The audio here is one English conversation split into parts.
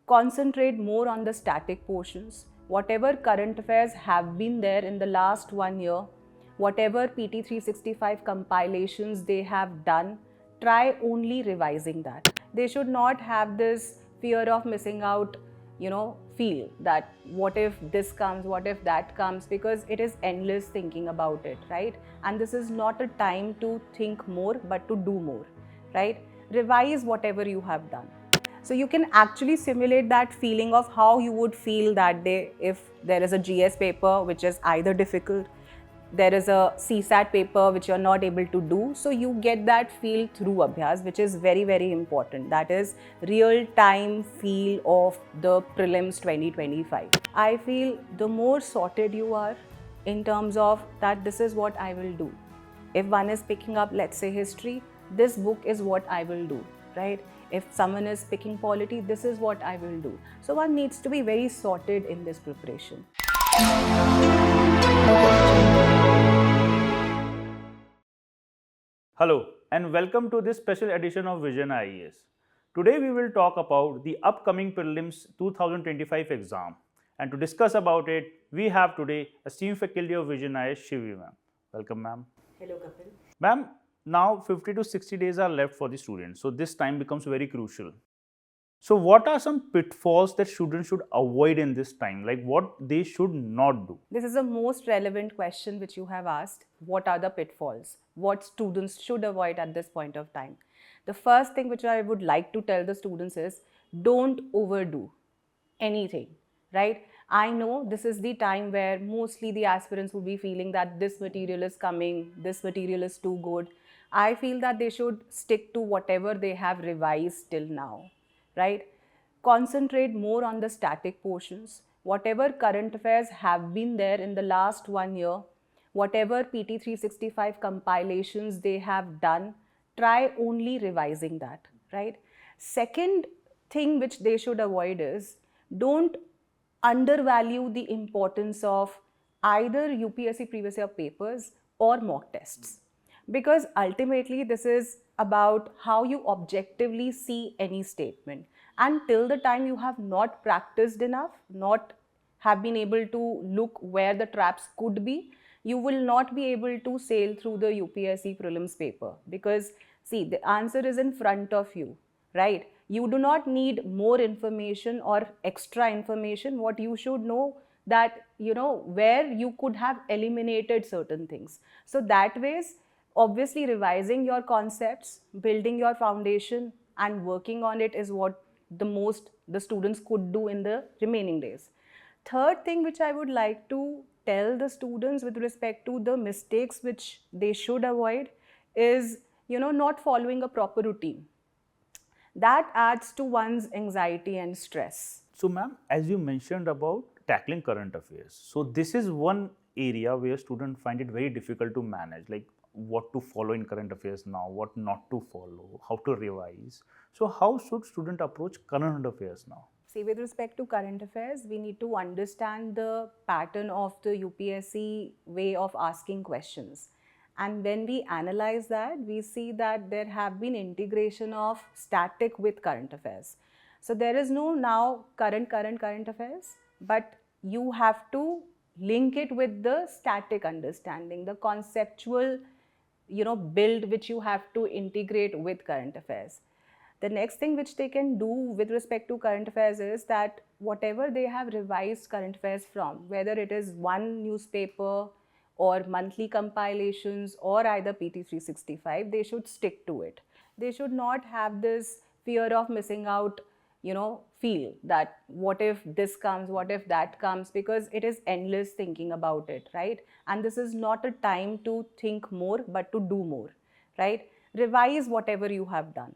concentrate more on the static portions. Whatever current affairs have been there in the last 1 year, whatever PT 365 compilations they have done, try only revising that. They should not have this fear of missing out, feel that what if this comes, what if that comes, because it is endless thinking about it, right? And this is not a time to think more, but to do more, right? Revise whatever you have done. So you can actually simulate that feeling of how you would feel that day if there is a GS paper which is either difficult, there is a CSAT paper which you're not able to do. So you get that feel through Abhyas, which is very, very important. That is real time feel of the prelims 2025. I feel the more sorted you are in terms of that this is what I will do. If one is picking up, let's say, history, this book is what I will do, right? If someone is picking polity, this is what I will do. So one needs to be very sorted in this preparation. Hello and welcome to this special edition of Vision IAS. Today we will talk about the upcoming prelims 2025 exam, and to discuss about it we have today esteemed faculty of Vision IAS, Shivi ma'am. Welcome ma'am. Hello Kapil. Ma'am, now 50 to 60 days are left for the students, so this time becomes very crucial. So what are some pitfalls that students should avoid in this time, like what they should not do? This is the most relevant question which you have asked. What are the pitfalls? What students should avoid at this point of time? The first thing which I would like to tell the students is don't overdo anything, right? I know this is the time where mostly the aspirants will be feeling that this material is coming, this material is too good. I feel that they should stick to whatever they have revised till now, right? Concentrate more on the static portions. Whatever current affairs have been there in the last 1 year, whatever PT 365 compilations they have done, try only revising that, right? Second thing which they should avoid is don't undervalue the importance of either UPSC previous year papers or mock tests, because ultimately this is about how you objectively see any statement, and till the time you have not practiced enough, not have been able to look where the traps could be, you will not be able to sail through the UPSC prelims paper, because see, the answer is in front of you, right? You do not need more information or extra information. What you should know that, where you could have eliminated certain things. So that ways, obviously revising your concepts, building your foundation and working on it is what the most the students could do in the remaining days. Third thing which I would like to tell the students with respect to the mistakes which they should avoid is, not following a proper routine. That adds to one's anxiety and stress. So ma'am, as you mentioned about tackling current affairs, so this is one area where students find it very difficult to manage, like what to follow in current affairs now, what not to follow, how to revise. So how should student approach current affairs now? See, with respect to current affairs, we need to understand the pattern of the UPSC way of asking questions. And when we analyze that, we see that there have been integration of static with current affairs. So there is no now current affairs, but you have to link it with the static understanding, the conceptual, build which you have to integrate with current affairs. The next thing which they can do with respect to current affairs is that whatever they have revised current affairs from, whether it is one newspaper or monthly compilations or either PT 365, they should stick to it. They should not have this fear of missing out, feel that what if this comes, what if that comes, because it is endless thinking about it, right? And this is not a time to think more, but to do more, right? Revise whatever you have done.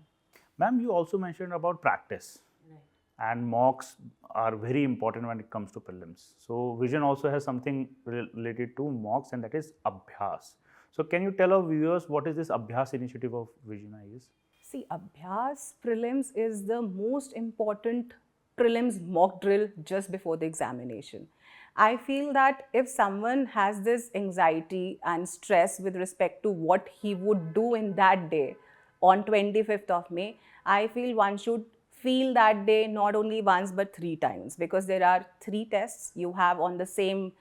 Ma'am, you also mentioned about practice. Right. And mocks are very important when it comes to prelims. So Vision also has something related to mocks, and that is Abhyas. So can you tell our viewers what is this Abhyas initiative of Vision IAS? See, Abhyas prelims is the most important prelims mock drill just before the examination. I feel that if someone has this anxiety and stress with respect to what he would do in that day on 25th of May, I feel one should feel that day not only once but 3 times, because there are 3 tests you have on the same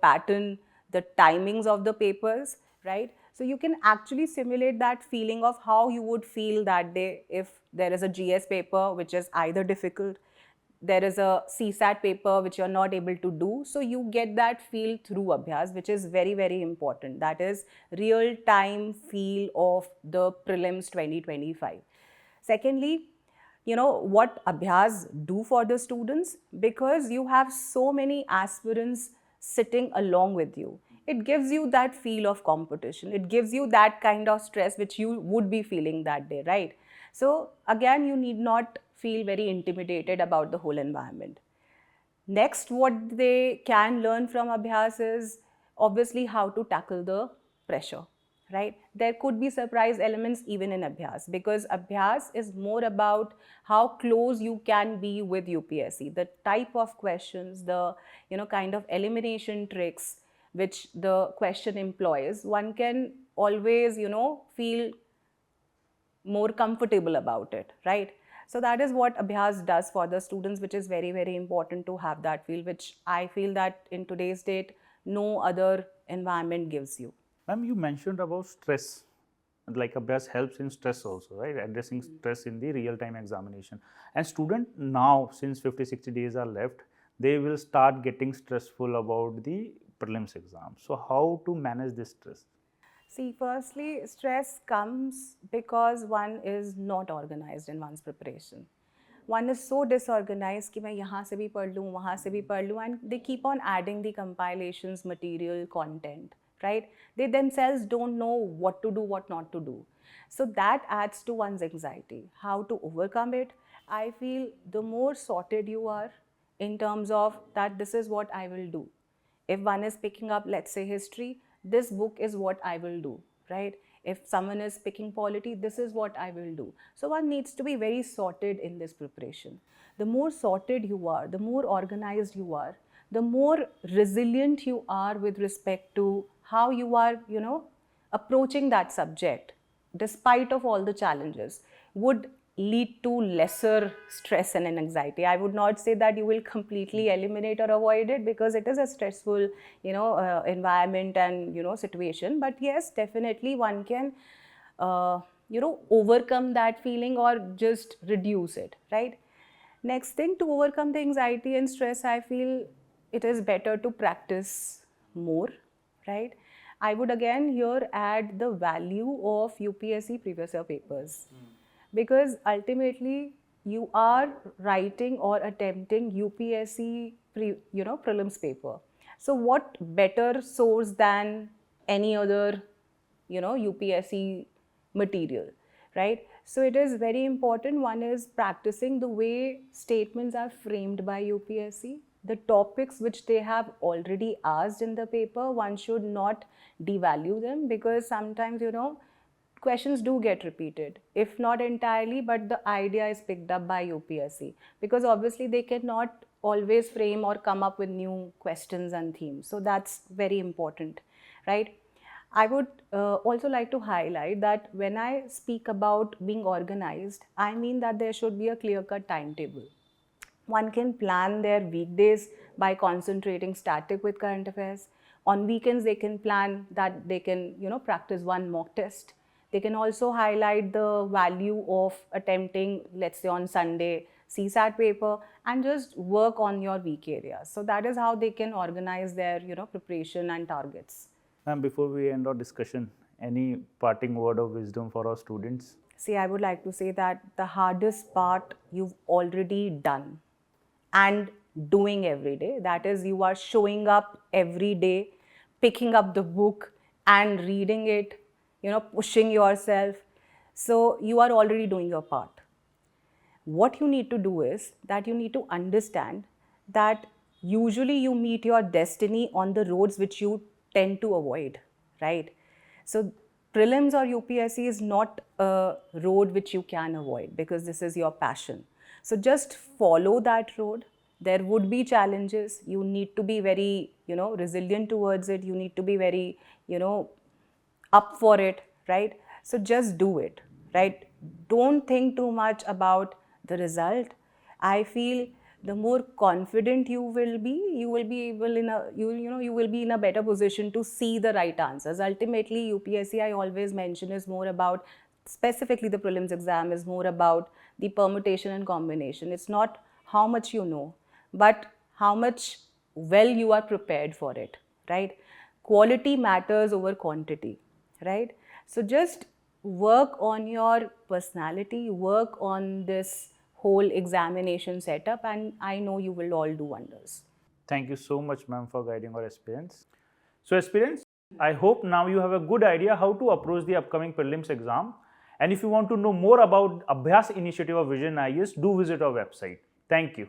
pattern, the timings of the papers, right? So you can actually simulate that feeling of how you would feel that day if there is a GS paper which is either difficult, there is a CSAT paper which you're not able to do. So you get that feel through Abhyas, which is very, very important. That is real time feel of the prelims 2025. Secondly, what Abhyas do for the students, because you have so many aspirants sitting along with you. It gives you that feel of competition. It gives you that kind of stress which you would be feeling that day, right? So again, you need not feel very intimidated about the whole environment. Next, what they can learn from Abhyas is obviously how to tackle the pressure, right? There could be surprise elements even in Abhyas, because Abhyas is more about how close you can be with UPSC, the type of questions, the kind of elimination tricks which the question employs. One can always feel more comfortable about it, right? So that is what Abhyas does for the students, which is very, very important to have that feel, which I feel that in today's date, no other environment gives you. Ma'am, you mentioned about stress. Like Abhyas helps in stress also, right? Addressing stress in the real-time examination. And student now, since 50, 60 days are left, they will start getting stressful about the prelims exam. So how to manage this stress? See, firstly, stress comes because one is not organized in one's preparation. One is so disorganized कि मैं यहाँ से भी पढ़ लूँ, वहाँ से भी पढ़ लूँ, and they keep on adding the compilations, material, content, right? They themselves don't know what to do, what not to do. So that adds to one's anxiety. How to overcome it? I feel the more sorted you are in terms of that this is what I will do. If one is picking up, let's say, history, this book is what I will do, right? If someone is picking polity, this is what I will do. So one needs to be very sorted in this preparation. The more sorted you are, the more organized you are, the more resilient you are with respect to how you are, approaching that subject, despite of all the challenges, would lead to lesser stress and anxiety. I would not say that you will completely eliminate or avoid it, because it is a stressful, environment and situation. But yes, definitely one can, overcome that feeling or just reduce it, right? Next thing, to overcome the anxiety and stress, I feel it is better to practice more, right? I would again here add the value of UPSC previous year papers, because ultimately you are writing or attempting UPSC prelims paper. So what better source than any other UPSC material, right? So it is very important. One is practicing the way statements are framed by UPSC, the topics which they have already asked in the paper. One should not devalue them, because sometimes questions do get repeated, if not entirely, but the idea is picked up by UPSC, because obviously they cannot always frame or come up with new questions and themes. So that's very important, right? I would also like to highlight that when I speak about being organized, I mean that there should be a clear-cut timetable. One can plan their weekdays by concentrating static with current affairs. On weekends, they can plan that they can, practice one mock test. They can also highlight the value of attempting, let's say on Sunday, CSAT paper, and just work on your weak areas. So that is how they can organize their, preparation and targets. Ma'am, before we end our discussion, any parting word of wisdom for our students? See, I would like to say that the hardest part you've already done and doing every day. That is, you are showing up every day, picking up the book and reading it, pushing yourself. So you are already doing your part. What you need to do is that you need to understand that usually you meet your destiny on the roads which you tend to avoid, right? So prelims or UPSC is not a road which you can avoid, because this is your passion. So just follow that road. There would be challenges. You need to be very, resilient towards it. You need to be very, up for it, right? So just do it, right? Don't think too much about the result, I feel the more confident you will be able in a you will be in a better position to see the right answers. Ultimately, UPSC, I always mention, is more about, specifically the prelims exam, is more about the permutation and combination. It's not how much you know, but how much well you are prepared for it, right? Quality matters over quantity, right? So just work on your personality, work on this whole examination setup, and I know you will all do wonders. Thank you so much, ma'am, for guiding our aspirants. So, aspirants, I hope now you have a good idea how to approach the upcoming prelims exam. And if you want to know more about Abhyas initiative of Vision IAS, do visit our website. Thank you.